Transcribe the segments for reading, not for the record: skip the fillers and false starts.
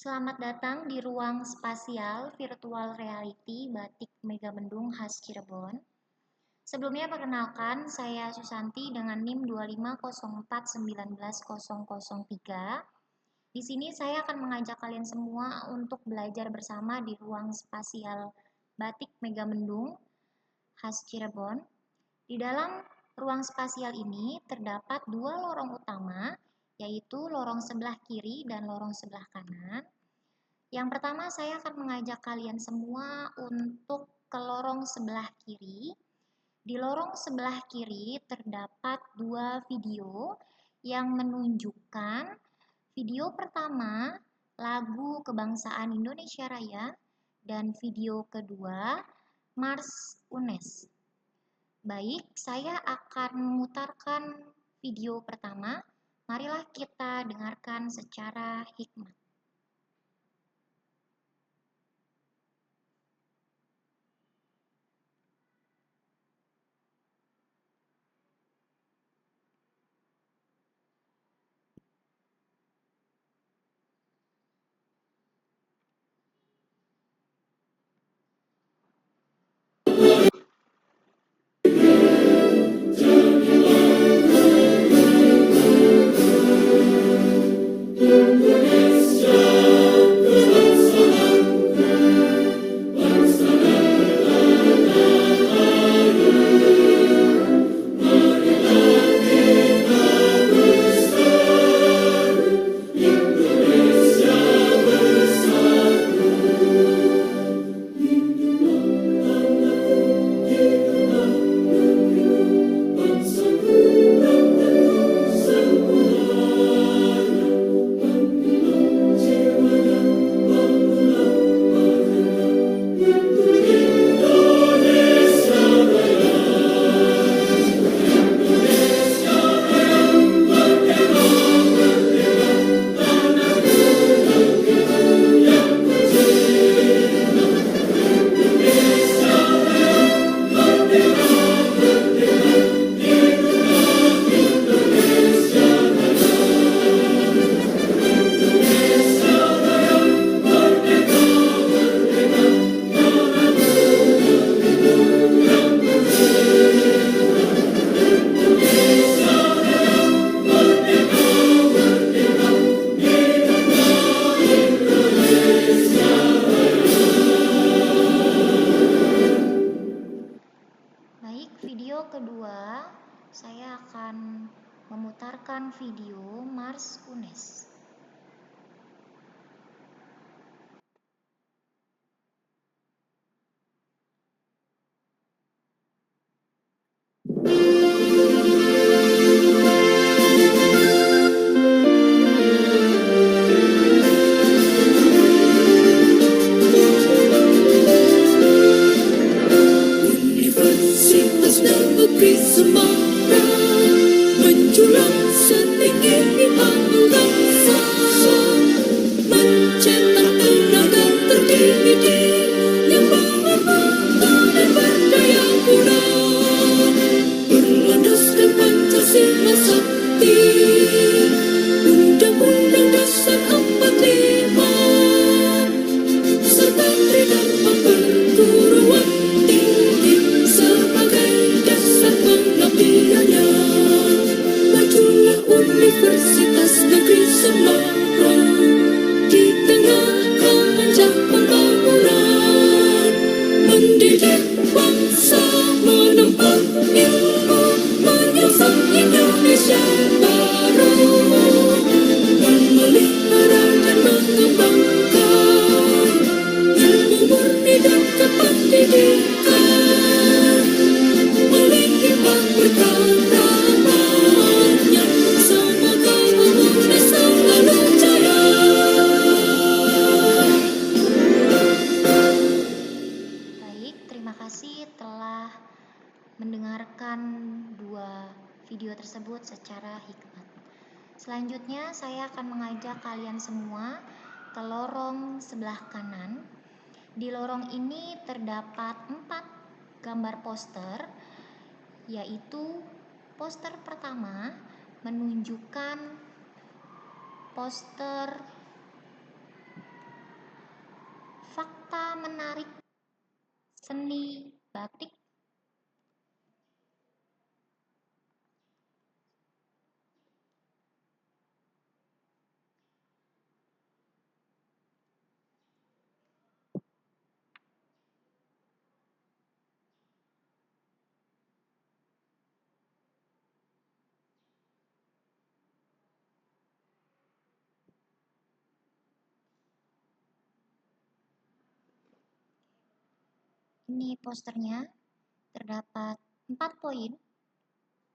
Selamat datang di ruang spasial virtual reality Batik Megamendung khas Cirebon. Sebelumnya perkenalkan, saya Susanti dengan NIM 250419003. Di sini saya akan mengajak kalian semua untuk belajar bersama di ruang spasial Batik Megamendung khas Cirebon. Di dalam ruang spasial ini terdapat dua lorong utama, yaitu lorong sebelah kiri dan lorong sebelah kanan. Yang pertama, saya akan mengajak kalian semua untuk ke lorong sebelah kiri. Di lorong sebelah kiri terdapat dua video yang menunjukkan video pertama lagu Kebangsaan Indonesia Raya dan video kedua Mars UNES. Baik, saya akan memutarkan video pertama. Marilah kita dengarkan secara hikmat. Baik, video kedua saya akan memutarkan video Mars UNES. Universitas Negeri Semarang menjulang setinggi angkasa, mencetak tenaga terdidik yang bermutu dan berdaya guna, berlandaskan Pancasila sakti, Undang-Undang Dasar 45, serta Tridharma perguruan tinggi sebagai dasar pengabdiannya. Majulah Universitas Negeri Semarang di tengah kemanca pembangunan, mendidik bangsa menempuh ilmu, menyusun Indonesia baru, memelihara dan mengembangkan ilmu murni dan kependidikan, melimpah berkaramannya. Semoga UNES selalu jaya. Baik, terima kasih telah mendengarkan dua video tersebut secara hikmat. Selanjutnya saya akan mengajak kalian semua ke lorong sebelah kanan. Di lorong ini terdapat 4 gambar poster, yaitu poster pertama menunjukkan poster fakta menarik seni batik. Ini posternya, terdapat 4 poin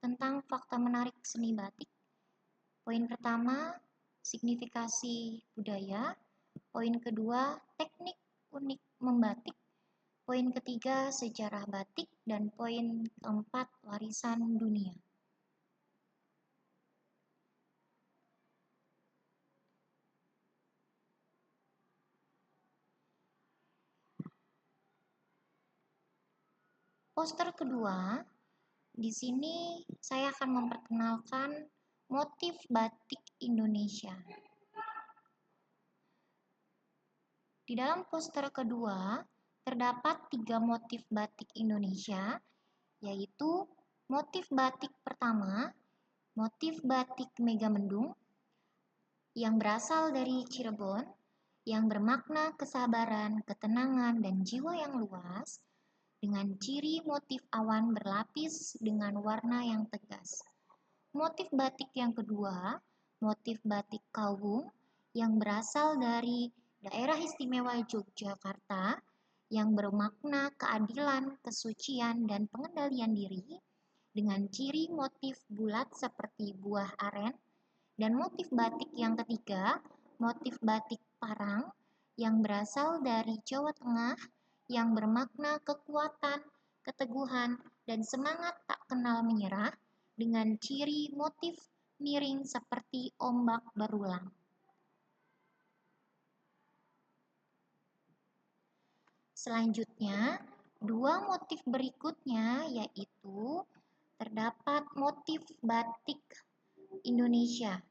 tentang fakta menarik seni batik. Poin pertama, signifikasi budaya. Poin kedua, teknik unik membatik. Poin ketiga, sejarah batik. Dan poin keempat, warisan dunia. Poster kedua, di sini saya akan memperkenalkan motif batik Indonesia. Di dalam poster kedua, terdapat 3 motif batik Indonesia, yaitu motif batik pertama, motif batik Megamendung, yang berasal dari Cirebon, yang bermakna kesabaran, ketenangan, dan jiwa yang luas, dengan ciri motif awan berlapis dengan warna yang tegas. Motif batik yang kedua, motif batik Kauwung, yang berasal dari daerah istimewa Yogyakarta, yang bermakna keadilan, kesucian, dan pengendalian diri, dengan ciri motif bulat seperti buah aren. Dan motif batik yang ketiga, motif batik Parang, yang berasal dari Jawa Tengah, yang bermakna kekuatan, keteguhan, dan semangat tak kenal menyerah, dengan ciri motif miring seperti ombak berulang. Selanjutnya, 2 motif berikutnya yaitu terdapat motif batik Indonesia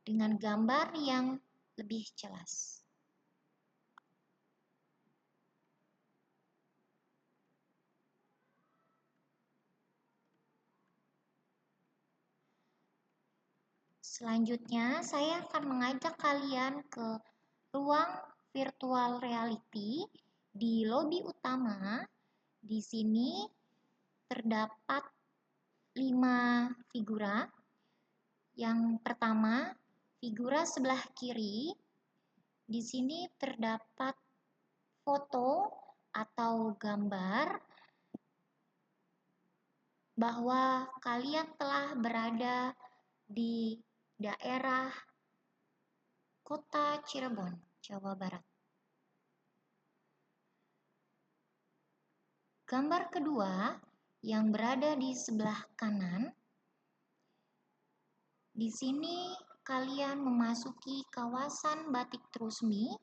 dengan gambar yang lebih jelas. Selanjutnya, saya akan mengajak kalian ke ruang virtual reality di lobi utama. Di sini terdapat 5 figura. Yang pertama, figura sebelah kiri. Di sini terdapat foto atau gambar bahwa kalian telah berada di daerah Kota Cirebon, Jawa Barat. Gambar kedua yang berada di sebelah kanan. Di sini kalian memasuki kawasan batik Trusmi,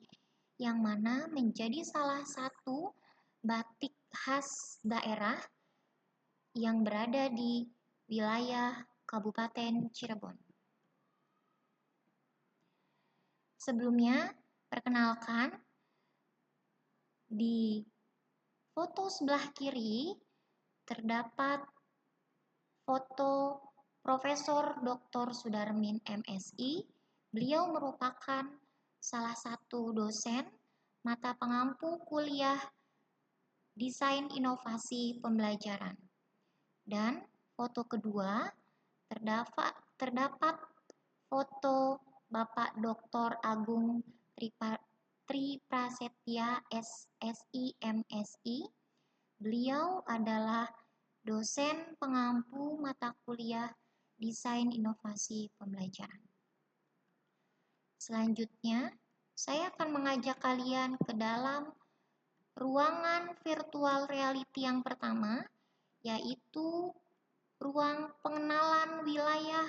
yang mana menjadi salah satu batik khas daerah yang berada di wilayah Kabupaten Cirebon. Sebelumnya, perkenalkan, di foto sebelah kiri terdapat foto Profesor Dr. Sudarmin MSI. Beliau merupakan salah satu dosen mata pengampu kuliah Desain Inovasi Pembelajaran. Dan foto kedua terdapat foto Bapak Dr. Agung Triprasetya SSI MSI. Beliau adalah dosen pengampu mata kuliah Desain Inovasi Pembelajaran. Selanjutnya, saya akan mengajak kalian ke dalam ruangan virtual reality yang pertama, yaitu ruang pengenalan wilayah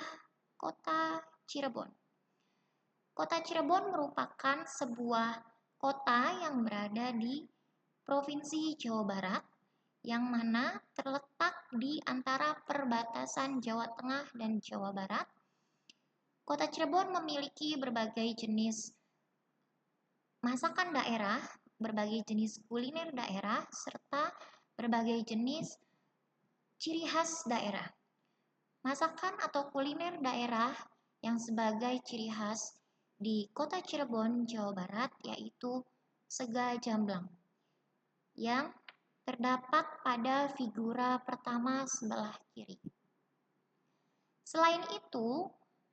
Kota Cirebon. Kota Cirebon merupakan sebuah kota yang berada di Provinsi Jawa Barat, yang mana terletak di antara perbatasan Jawa Tengah dan Jawa Barat. Kota Cirebon memiliki berbagai jenis masakan daerah, berbagai jenis kuliner daerah, serta berbagai jenis ciri khas daerah. Masakan atau kuliner daerah yang sebagai ciri khas di kota Cirebon, Jawa Barat yaitu sega jamblang yang terdapat pada figura pertama sebelah kiri. Selain itu,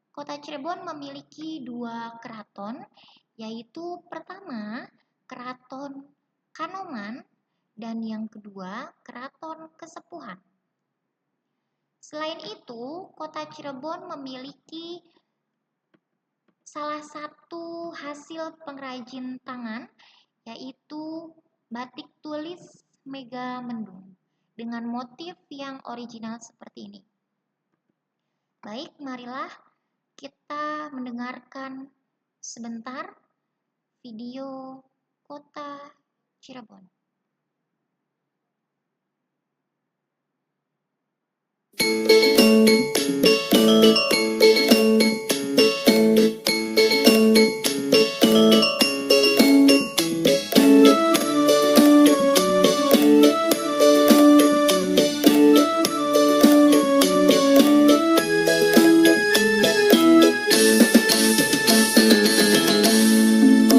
kota Cirebon memiliki dua keraton, yaitu pertama Keraton Kanoman dan yang kedua Keraton Kesepuhan. Selain itu, kota Cirebon memiliki salah satu hasil pengrajin tangan, yaitu batik tulis Megamendung dengan motif yang original seperti ini. Baik, marilah kita mendengarkan sebentar video kota Cirebon.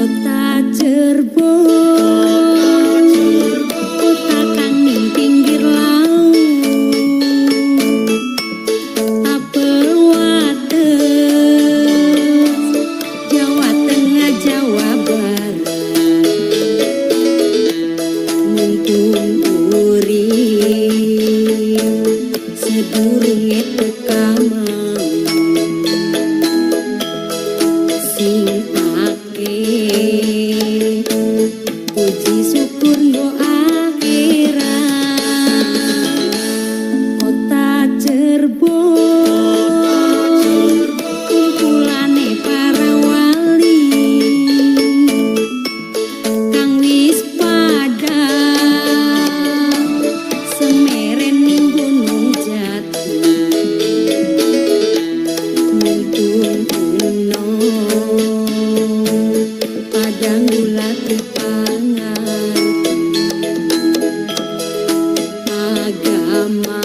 Kota Cirebon, kota kang ning pinggir laut, apel wates, Jawa Tengah Jawa Barat, mumpung urip sedurunge tekamang sing akeh puji syukur nggo akhirat. Kota Cirebon kumpulane para wali kang wis padha semeren ning Gunung Jati, mumpung uno padang gula tepangan agama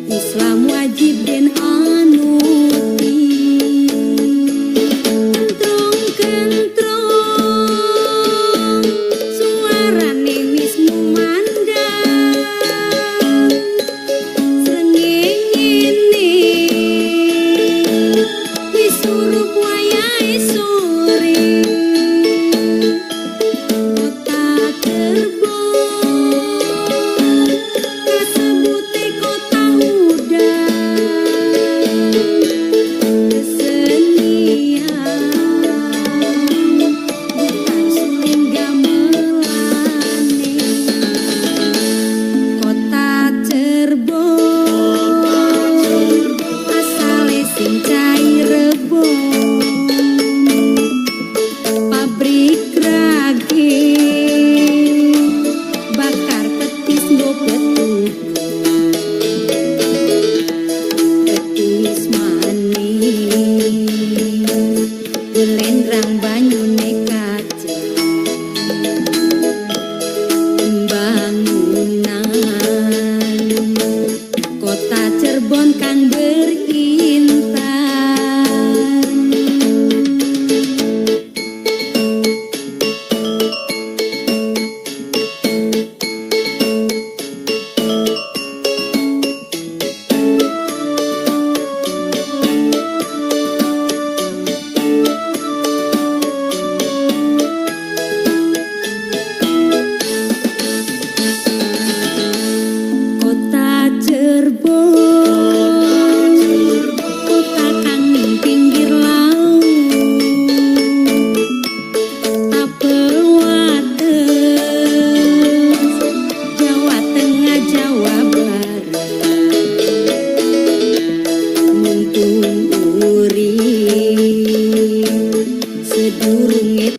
Islam wajib den anuti. Kentrong-kentrong suarane wis mumandang srengenge wis surup wayahe sore. Kota Cirebon kasebute kota udang kesenian bukan suling gamelane. Kota Cirebon asale sing Cirebon, pabrik rage bakar petis nggo betuk, petis manis belendrang banyune kaca, pembangunan kota Cirebon kang berintan. Kota Cirebon, kota kang ning pinggir laut, apel wates, Jawa Tengah Jawa Barat, mumpung urip sedurunge.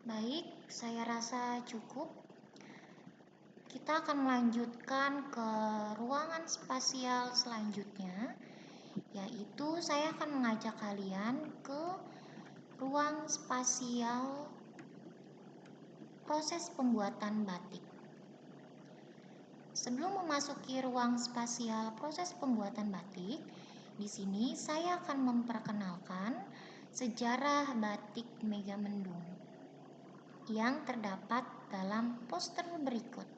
Baik, saya rasa cukup. Kita akan melanjutkan ke ruangan spasial selanjutnya, yaitu saya akan mengajak kalian ke ruang spasial proses pembuatan batik. Sebelum memasuki ruang spasial proses pembuatan batik, di sini saya akan memperkenalkan sejarah batik Megamendung yang terdapat dalam poster berikut.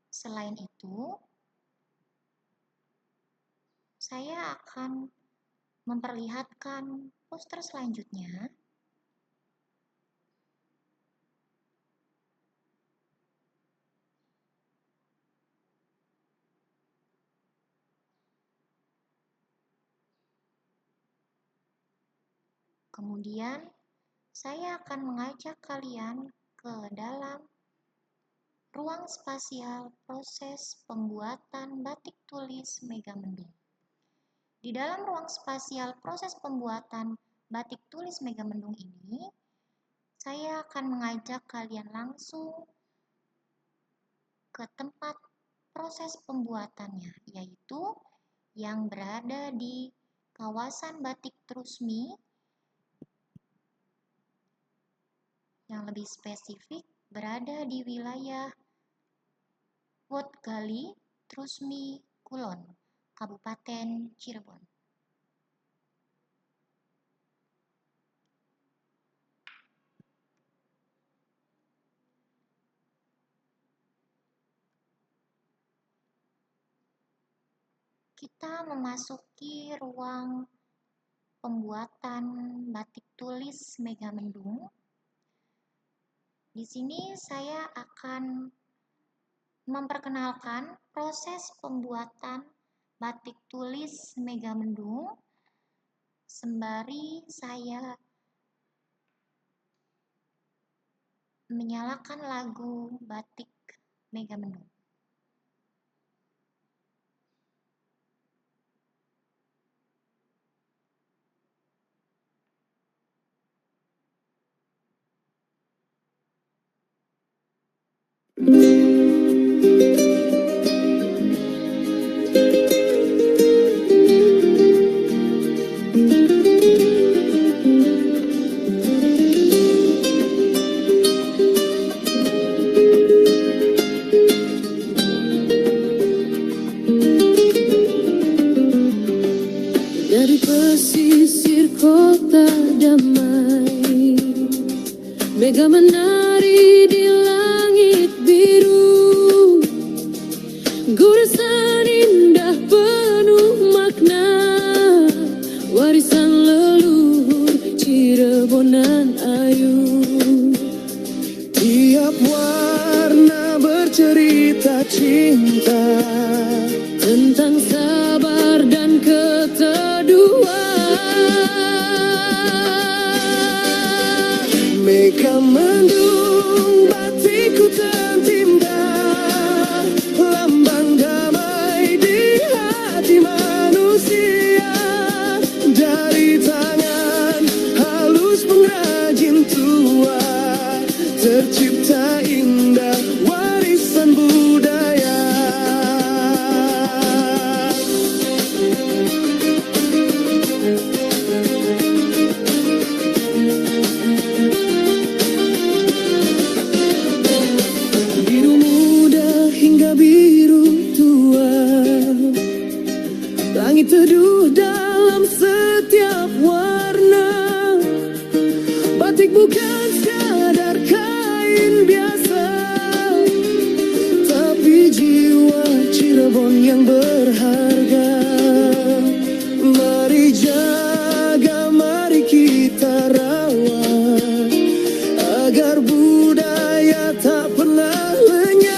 Selain itu, saya akan memperlihatkan poster selanjutnya. Kemudian, saya akan mengajak kalian ke dalam ruang spasial proses pembuatan batik tulis Megamendung. Di dalam ruang spasial proses pembuatan batik tulis Megamendung ini, saya akan mengajak kalian langsung ke tempat proses pembuatannya, yaitu yang berada di kawasan Batik Trusmi, yang lebih spesifik berada di wilayah Wotgali, Trusmi, Kulon, Kabupaten Cirebon. Kita memasuki ruang pembuatan batik tulis Megamendung. Di sini saya akan memperkenalkan proses pembuatan batik tulis Megamendung sembari saya menyalakan lagu batik Megamendung. Dari pesisir kota damai, mega menari di langit biru. Goresan indah penuh makna, warisan leluhur Cirebonan ayu. Tiap warna bercerita cinta, Tentang sabar dan keteduhan. Megamendung batikku tertinda, lambang damai di hati manusia. Dari tangan halus pengrajin tua, tercipta indah warisan budaya. Biru muda hingga biru tua, langit teduh dalam setiap warna. Batik bukan sekadar kain biasa, tapi jiwa Cirebon yang berharga. Mari jaga, mari kita rawat, agar budaya tak pernah lenyap.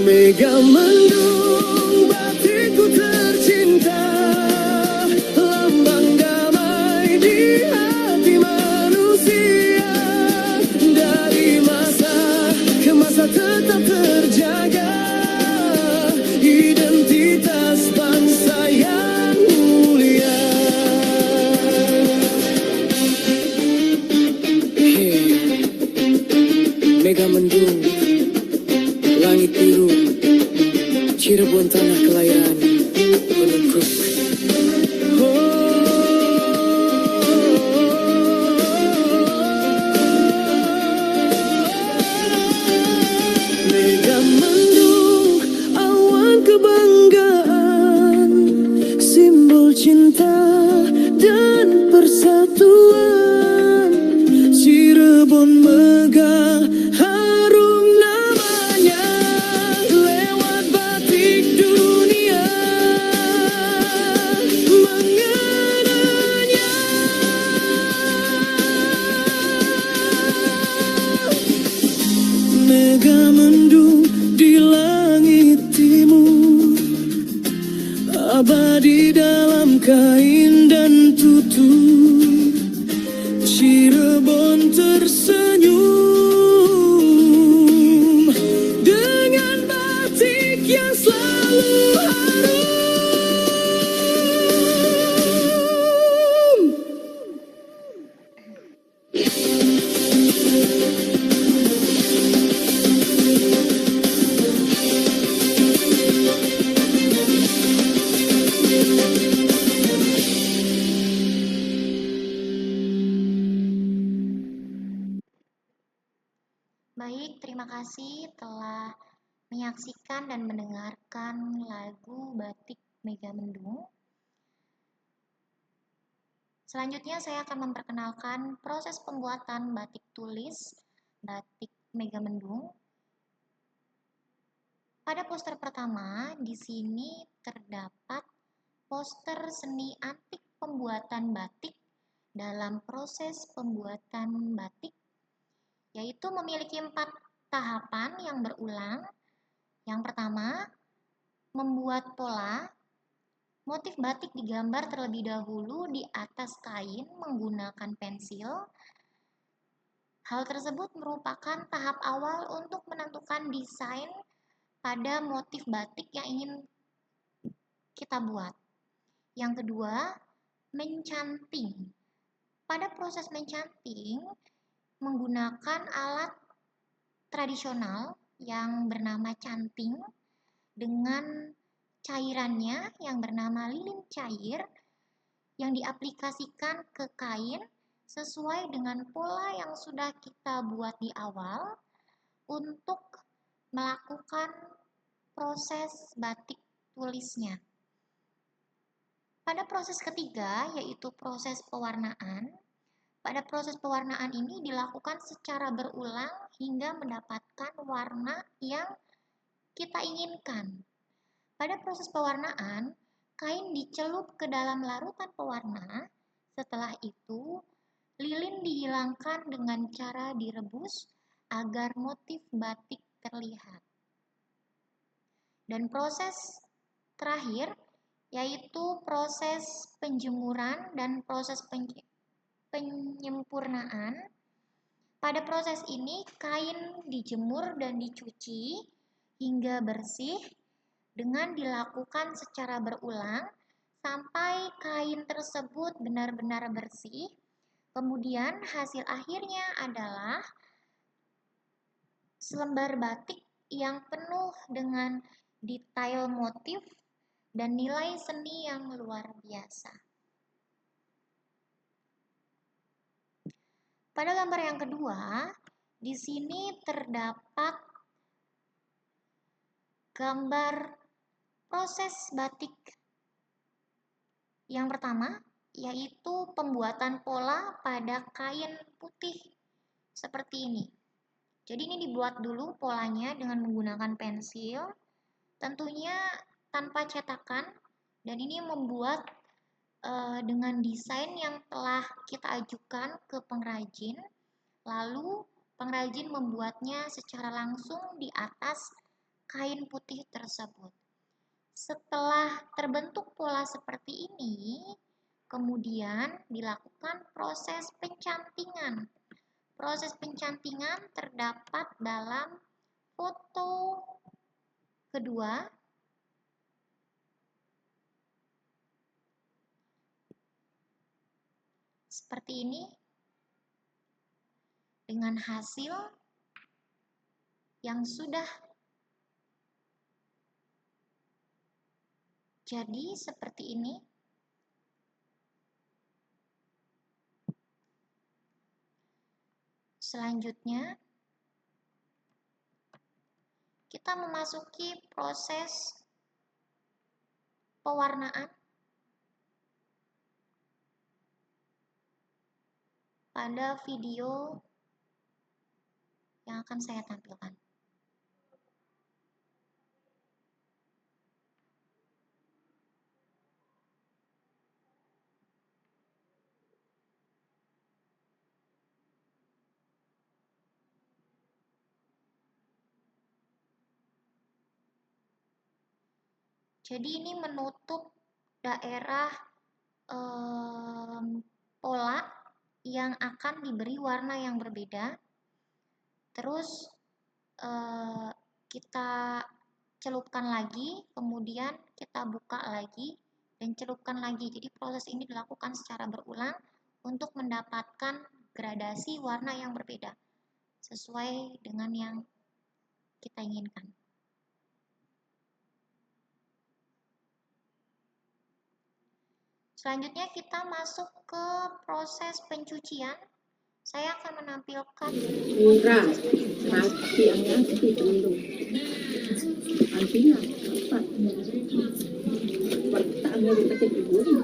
Megamendung batikku tercinta, lambang damai di hati manusia. Dari masa ke masa tetap terjaga identitas bangsa yang mulia. Hey, Megamendung, Langit biru, Cirebon tanah kelahiran menunggu. Mega mendung, awan kebanggaan, simbol cinta dan persatuan. Cirebon megah harum namanya, lewat batik dunia mengenalnya. Mega mendung di langit timur, abadi dalam kain dan tutur. Cirebon tersenyum dengan batik yang selalu harum. Baik, terima kasih telah menyaksikan dan mendengarkan lagu Batik Mega Mendung. Selanjutnya saya akan memperkenalkan proses pembuatan batik tulis Batik Mega Mendung. Pada poster pertama, di sini terdapat poster seni antik pembuatan batik dalam proses pembuatan batik, yaitu memiliki 4 tahapan yang berulang. Yang pertama, membuat pola. Motif batik digambar terlebih dahulu di atas kain menggunakan pensil. Hal tersebut merupakan tahap awal untuk menentukan desain pada motif batik yang ingin kita buat. Yang kedua, mencanting. Pada proses mencanting, menggunakan alat tradisional yang bernama canting dengan cairannya yang bernama lilin cair yang diaplikasikan ke kain sesuai dengan pola yang sudah kita buat di awal untuk melakukan proses batik tulisnya. Pada proses ketiga, yaitu proses pewarnaan. Pada proses pewarnaan ini dilakukan secara berulang hingga mendapatkan warna yang kita inginkan. Pada proses pewarnaan, kain dicelup ke dalam larutan pewarna. Setelah itu, lilin dihilangkan dengan cara direbus agar motif batik terlihat. Dan proses terakhir yaitu proses penjemuran dan proses penyempurnaan. Pada proses ini, kain dijemur dan dicuci hingga bersih dengan dilakukan secara berulang sampai kain tersebut benar-benar bersih. Kemudian hasil akhirnya adalah selembar batik yang penuh dengan detail motif dan nilai seni yang luar biasa. Pada gambar yang kedua, di sini terdapat gambar proses batik yang pertama, yaitu pembuatan pola pada kain putih seperti ini. Jadi ini dibuat dulu polanya dengan menggunakan pensil, tentunya tanpa cetakan, dan ini membuat dengan desain yang telah kita ajukan ke pengrajin, lalu pengrajin membuatnya secara langsung di atas kain putih tersebut. Setelah terbentuk pola seperti ini, kemudian dilakukan proses pencantingan. Proses pencantingan terdapat dalam foto kedua. Seperti ini. Dengan hasil yang sudah Jadi seperti ini. Selanjutnya, kita memasuki proses pewarnaan pada video yang akan saya tampilkan. Jadi ini menutup daerah pola yang akan diberi warna yang berbeda. Terus kita celupkan lagi, kemudian kita buka lagi dan celupkan lagi. Jadi proses ini dilakukan secara berulang untuk mendapatkan gradasi warna yang berbeda sesuai dengan yang kita inginkan. Selanjutnya kita masuk ke proses pencucian. Saya akan menampilkan Murah, rahasia dulu. Artinya apa? Pertama kita dulu.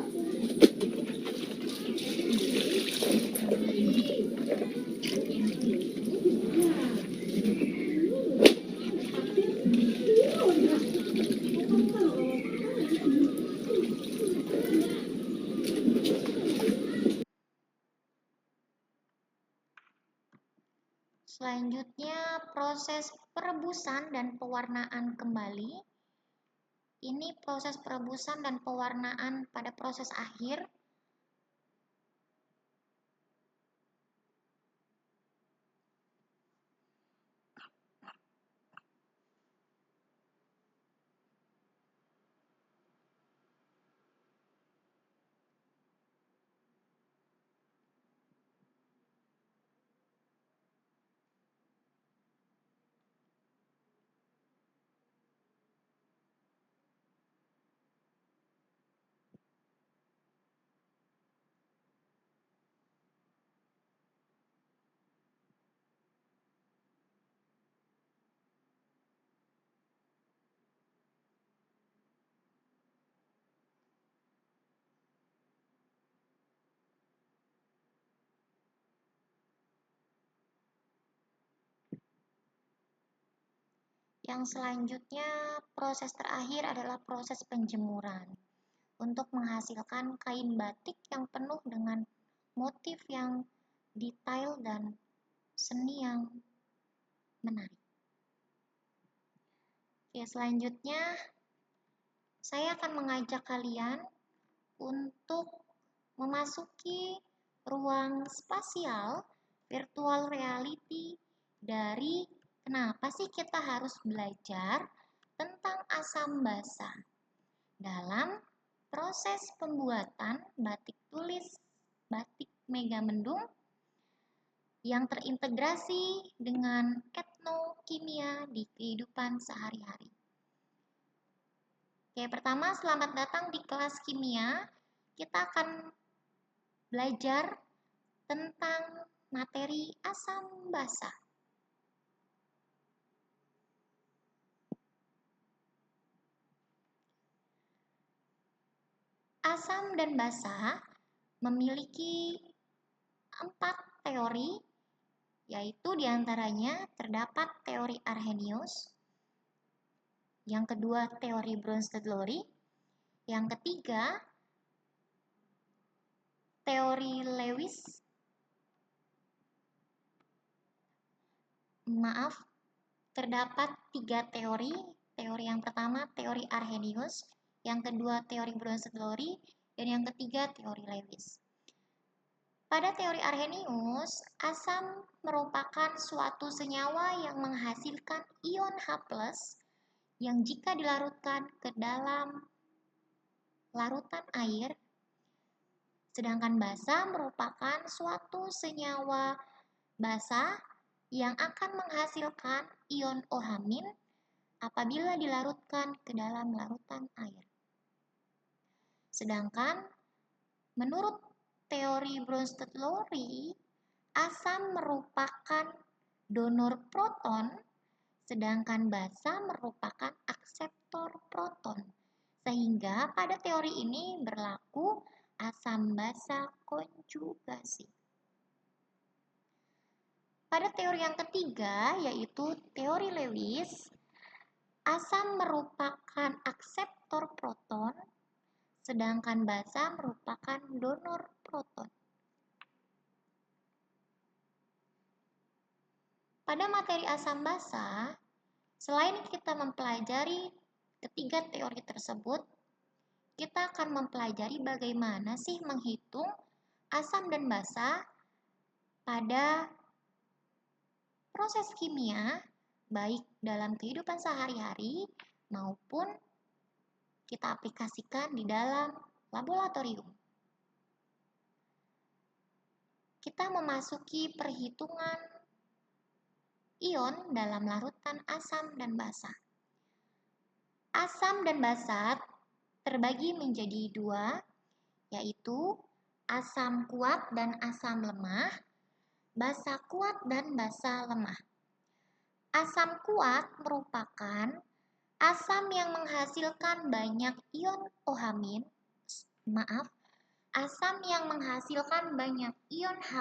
Selanjutnya proses perebusan dan pewarnaan kembali. Ini proses perebusan dan pewarnaan pada proses akhir. Yang selanjutnya, proses terakhir adalah proses penjemuran untuk menghasilkan kain batik yang penuh dengan motif yang detail dan seni yang menarik. Oke, selanjutnya saya akan mengajak kalian untuk memasuki ruang spasial virtual reality dari kenapa sih kita harus belajar tentang asam basa dalam proses pembuatan batik tulis batik Megamendung yang terintegrasi dengan etnokimia di kehidupan sehari-hari. Oke, pertama selamat datang di kelas kimia. Kita akan belajar tentang materi asam basa. Asam dan basa memiliki 4 teori, yaitu diantaranya terdapat teori Arrhenius, yang kedua teori Bronsted-Lowry, yang ketiga teori Lewis, terdapat 3 teori. Teori yang pertama teori Arrhenius, yang kedua teori Bronsted-Lowry, dan yang ketiga teori Lewis. Pada teori Arrhenius, asam merupakan suatu senyawa yang menghasilkan ion H+ yang jika dilarutkan ke dalam larutan air, sedangkan basa merupakan suatu senyawa basa yang akan menghasilkan ion OH- apabila dilarutkan ke dalam larutan air. Sedangkan menurut teori Bronsted-Lowry, asam merupakan donor proton, sedangkan basa merupakan akseptor proton. Sehingga pada teori ini berlaku asam basa konjugasi. Pada teori yang ketiga, yaitu teori Lewis, asam merupakan akseptor proton, sedangkan basa merupakan donor proton. Pada materi asam basa, selain kita mempelajari ketiga teori tersebut, kita akan mempelajari bagaimana sih menghitung asam dan basa pada proses kimia, baik dalam kehidupan sehari-hari maupun kita aplikasikan di dalam laboratorium. Kita memasuki perhitungan ion dalam larutan asam dan basa. Asam dan basa terbagi menjadi dua, yaitu asam kuat dan asam lemah, basa kuat dan basa lemah. Asam kuat merupakan asam yang menghasilkan banyak ion asam yang menghasilkan banyak ion H+,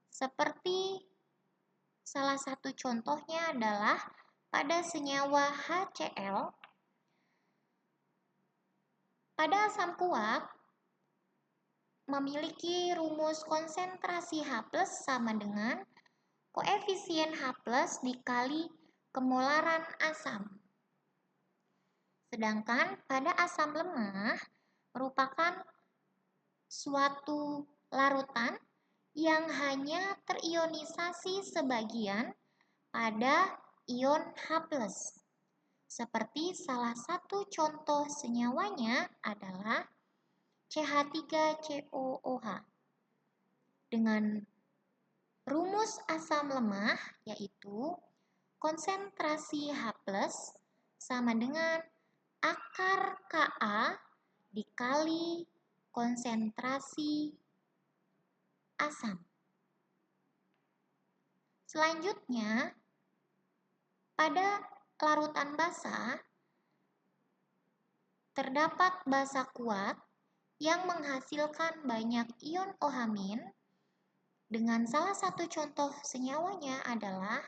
seperti salah satu contohnya adalah pada senyawa HCl. Pada asam kuat memiliki rumus konsentrasi H+ sama dengan koefisien H+ dikali kemolaran asam. Sedangkan pada asam lemah merupakan suatu larutan yang hanya terionisasi sebagian pada ion H+. Seperti salah satu contoh senyawanya adalah CH3COOH. Dengan rumus asam lemah yaitu konsentrasi H+ sama dengan akar Ka dikali konsentrasi asam. Selanjutnya, pada larutan basa terdapat basa kuat yang menghasilkan banyak ion OH- dengan salah satu contoh senyawanya adalah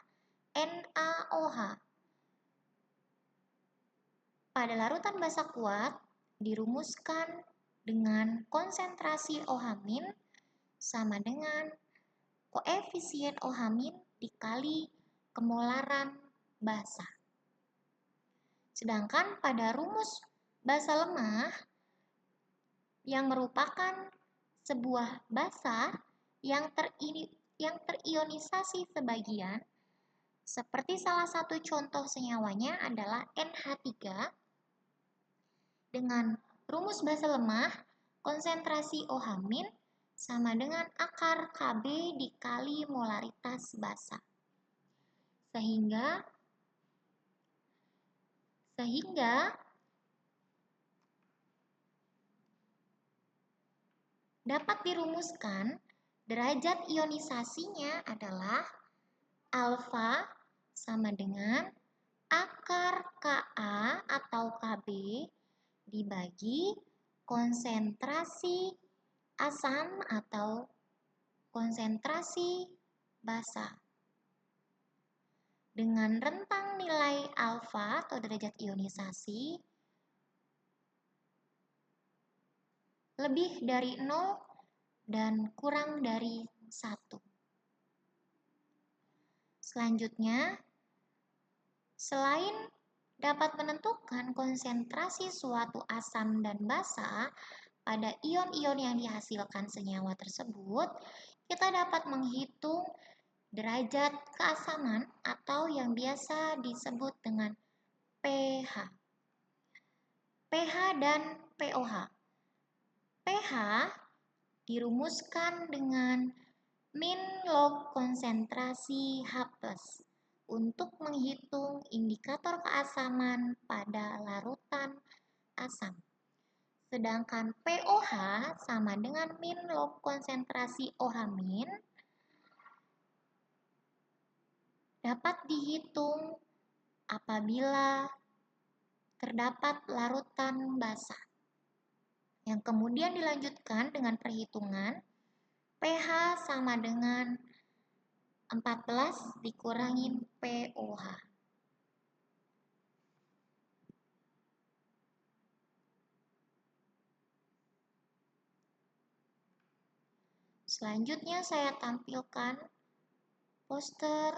NaOH. Pada larutan basa kuat dirumuskan dengan konsentrasi OH- sama dengan koefisien OH- dikali kemolaran basa. Sedangkan pada rumus basa lemah yang merupakan sebuah basa yang terionisasi sebagian, seperti salah satu contoh senyawanya adalah NH3. Dengan rumus basa lemah, konsentrasi OH- sama dengan akar Kb dikali molaritas basa. Sehingga dapat dirumuskan derajat ionisasinya adalah alfa sama dengan akar Ka atau Kb dibagi konsentrasi asam atau konsentrasi basa. Dengan rentang nilai alfa atau derajat ionisasi lebih dari 0 dan kurang dari 1. Selanjutnya, selain dapat menentukan konsentrasi suatu asam dan basa pada ion-ion yang dihasilkan senyawa tersebut, kita dapat menghitung derajat keasaman atau yang biasa disebut dengan pH. pH dan pOH. pH dirumuskan dengan min log konsentrasi H+ untuk menghitung indikator keasaman pada larutan asam. Sedangkan POH sama dengan min log konsentrasi OH- dapat dihitung apabila terdapat larutan basa. Yang kemudian dilanjutkan dengan perhitungan pH sama dengan 14 dikurangin POH. Selanjutnya saya tampilkan poster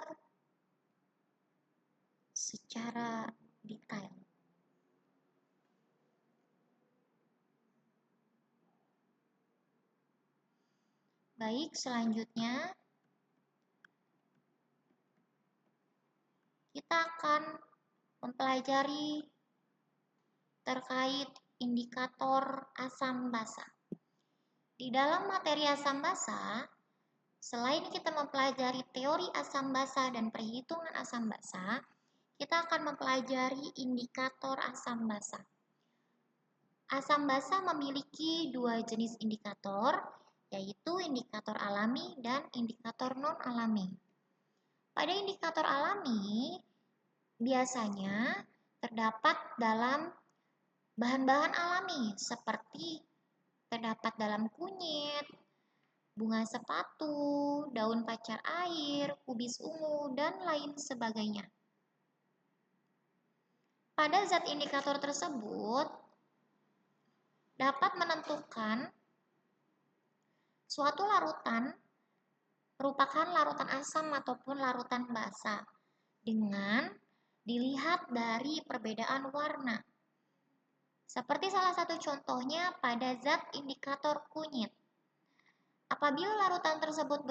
secara detail. Baik, selanjutnya kita akan mempelajari terkait indikator asam basa. Di dalam materi asam basa, selain kita mempelajari teori asam basa dan perhitungan asam basa, kita akan mempelajari indikator asam basa. Asam basa memiliki dua jenis indikator, yaitu indikator alami dan indikator non-alami. Pada indikator alami, biasanya terdapat dalam bahan-bahan alami seperti terdapat dalam kunyit, bunga sepatu, daun pacar air, kubis ungu, dan lain sebagainya. Pada zat indikator tersebut dapat menentukan suatu larutan merupakan larutan asam ataupun larutan basa dengan dilihat dari perbedaan warna. Seperti salah satu contohnya pada zat indikator kunyit. Apabila larutan tersebut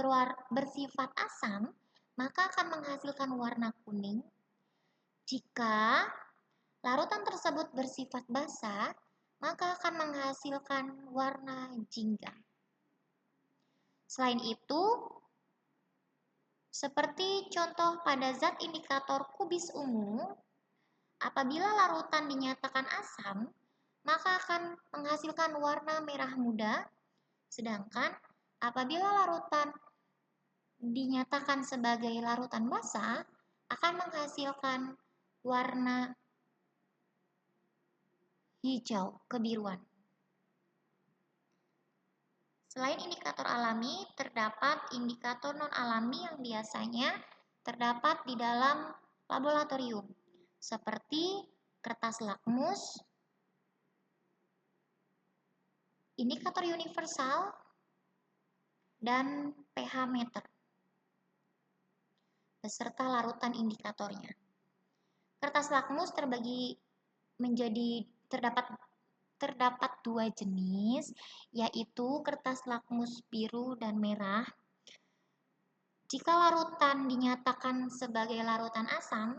bersifat asam, maka akan menghasilkan warna kuning. Jika larutan tersebut bersifat basa, maka akan menghasilkan warna jingga. Selain itu, seperti contoh pada zat indikator kubis ungu, apabila larutan dinyatakan asam, maka akan menghasilkan warna merah muda, sedangkan apabila larutan dinyatakan sebagai larutan basa, akan menghasilkan warna hijau kebiruan. Selain indikator alami, terdapat indikator non-alami yang biasanya terdapat di dalam laboratorium, seperti kertas lakmus, indikator universal, dan pH meter, beserta larutan indikatornya. Kertas lakmus terbagi menjadi terdapat dua jenis, yaitu kertas lakmus biru dan merah. Jika larutan dinyatakan sebagai larutan asam,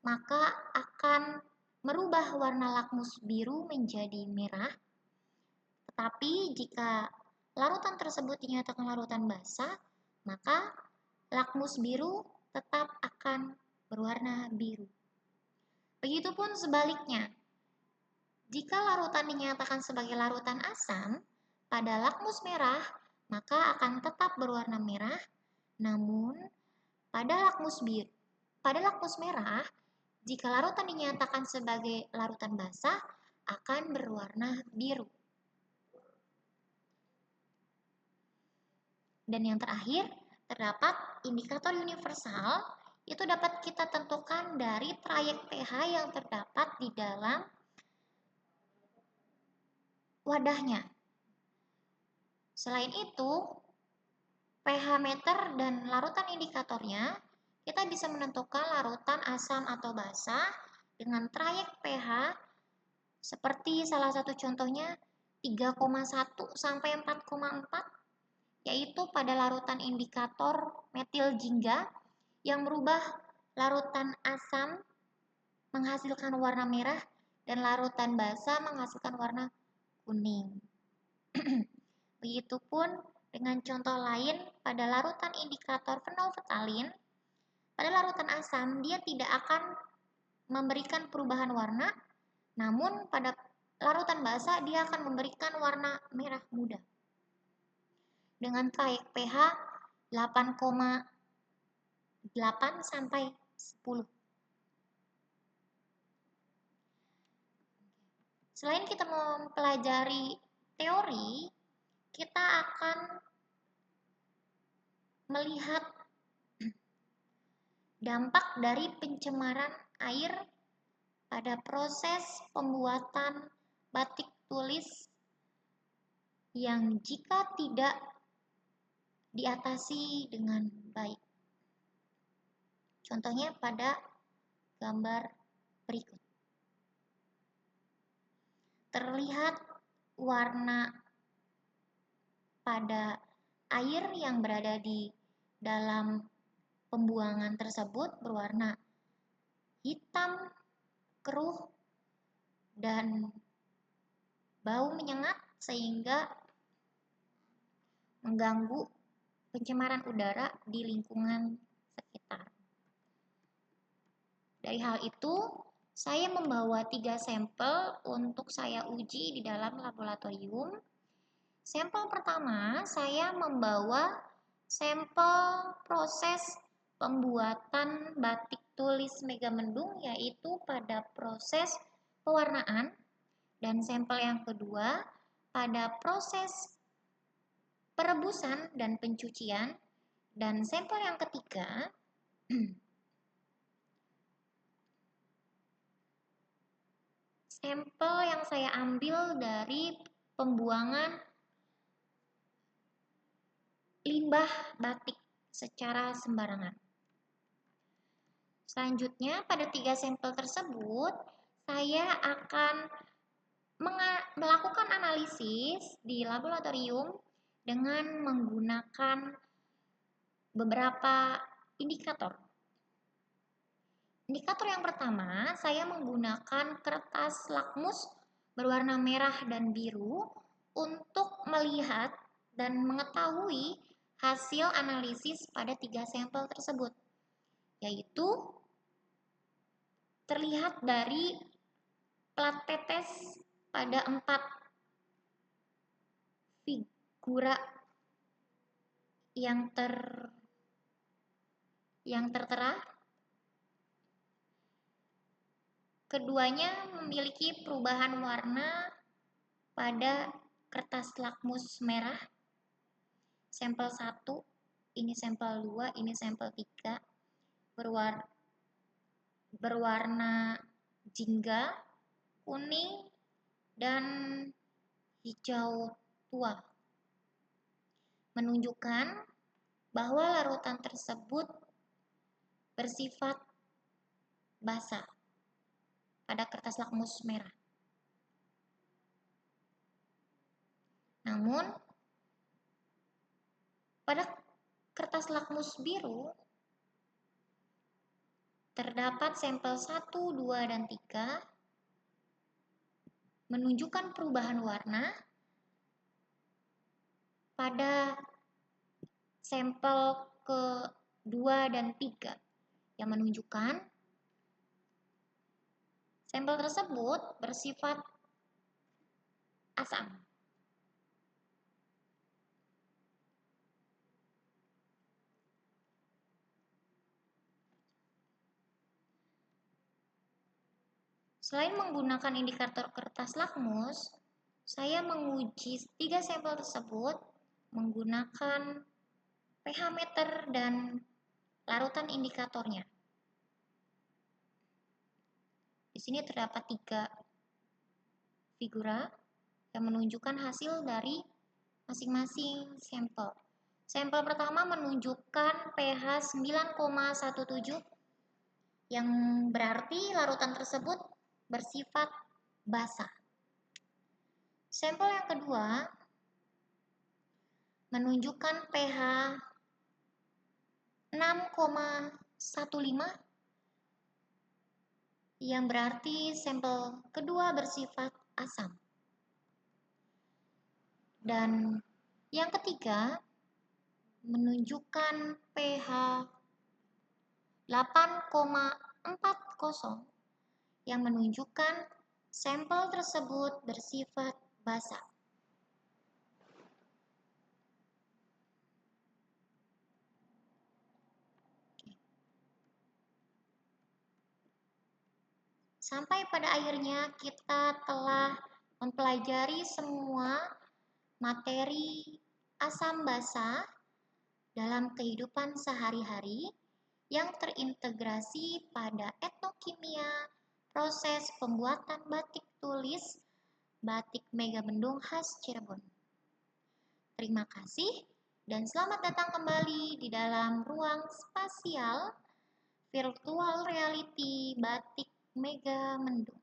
maka akan merubah warna lakmus biru menjadi merah. Tetapi jika larutan tersebut dinyatakan larutan basa, maka lakmus biru tetap akan berwarna biru. Begitupun sebaliknya, jika larutan dinyatakan sebagai larutan asam, pada lakmus merah, maka akan tetap berwarna merah, namun pada lakmus merah, jika larutan dinyatakan sebagai larutan basa, akan berwarna biru. Dan yang terakhir, terdapat indikator universal, itu dapat kita tentukan dari trayek pH yang terdapat di dalam wadahnya. Selain itu, pH meter dan larutan indikatornya, kita bisa menentukan larutan asam atau basa dengan trayek pH seperti salah satu contohnya 3,1 sampai 4,4, yaitu pada larutan indikator metil jingga yang merubah larutan asam menghasilkan warna merah dan larutan basa menghasilkan warna kuning. Begitupun dengan contoh lain pada larutan indikator fenolftalin, pada larutan asam dia tidak akan memberikan perubahan warna, namun pada larutan basah dia akan memberikan warna merah muda dengan pH 8,8 sampai 10. Selain kita mempelajari teori, kita akan melihat dampak dari pencemaran air pada proses pembuatan batik tulis yang jika tidak diatasi dengan baik. Contohnya pada gambar berikut. Terlihat warna pada air yang berada di dalam pembuangan tersebut berwarna hitam, keruh, dan bau menyengat sehingga mengganggu pencemaran udara di lingkungan sekitar. Dari hal itu, saya membawa 3 sampel untuk saya uji di dalam laboratorium. Sampel pertama, saya membawa sampel proses pembuatan batik tulis Megamendung, yaitu pada proses pewarnaan. Dan sampel yang kedua, pada proses perebusan dan pencucian. Dan sampel yang ketiga, sampel yang saya ambil dari pembuangan limbah batik secara sembarangan. Selanjutnya, pada 3 sampel tersebut, saya akan melakukan analisis di laboratorium dengan menggunakan beberapa indikator. Indikator yang pertama, saya menggunakan kertas lakmus berwarna merah dan biru untuk melihat dan mengetahui hasil analisis pada 3 sampel tersebut, yaitu terlihat dari plat tetes pada 4 figura yang tertera. Keduanya memiliki perubahan warna pada kertas lakmus merah. Sampel 1, ini sampel 2, ini sampel 3, berwarna jingga, kuning, dan hijau tua, menunjukkan bahwa larutan tersebut bersifat basah pada kertas lakmus merah. Namun, pada kertas lakmus biru terdapat sampel 1, 2, dan 3 menunjukkan perubahan warna pada sampel ke-2 dan 3 yang menunjukkan sampel tersebut bersifat asam. Selain menggunakan indikator kertas lakmus, saya menguji 3 sampel tersebut menggunakan pH meter dan larutan indikatornya. Di sini terdapat 3 figura yang menunjukkan hasil dari masing-masing sampel. Sampel pertama menunjukkan pH 9,17 yang berarti larutan tersebut bersifat basah. Sampel yang kedua menunjukkan pH 6,15 yang berarti sampel kedua bersifat asam. Dan yang ketiga menunjukkan pH 8,40 yang menunjukkan Sampel tersebut bersifat basah. Sampai pada akhirnya kita telah mempelajari semua materi asam basa dalam kehidupan sehari-hari yang terintegrasi pada etnokimia, proses pembuatan batik tulis, batik Megamendung khas Cirebon. Terima kasih dan selamat datang kembali di dalam ruang spasial virtual reality batik Megamendung.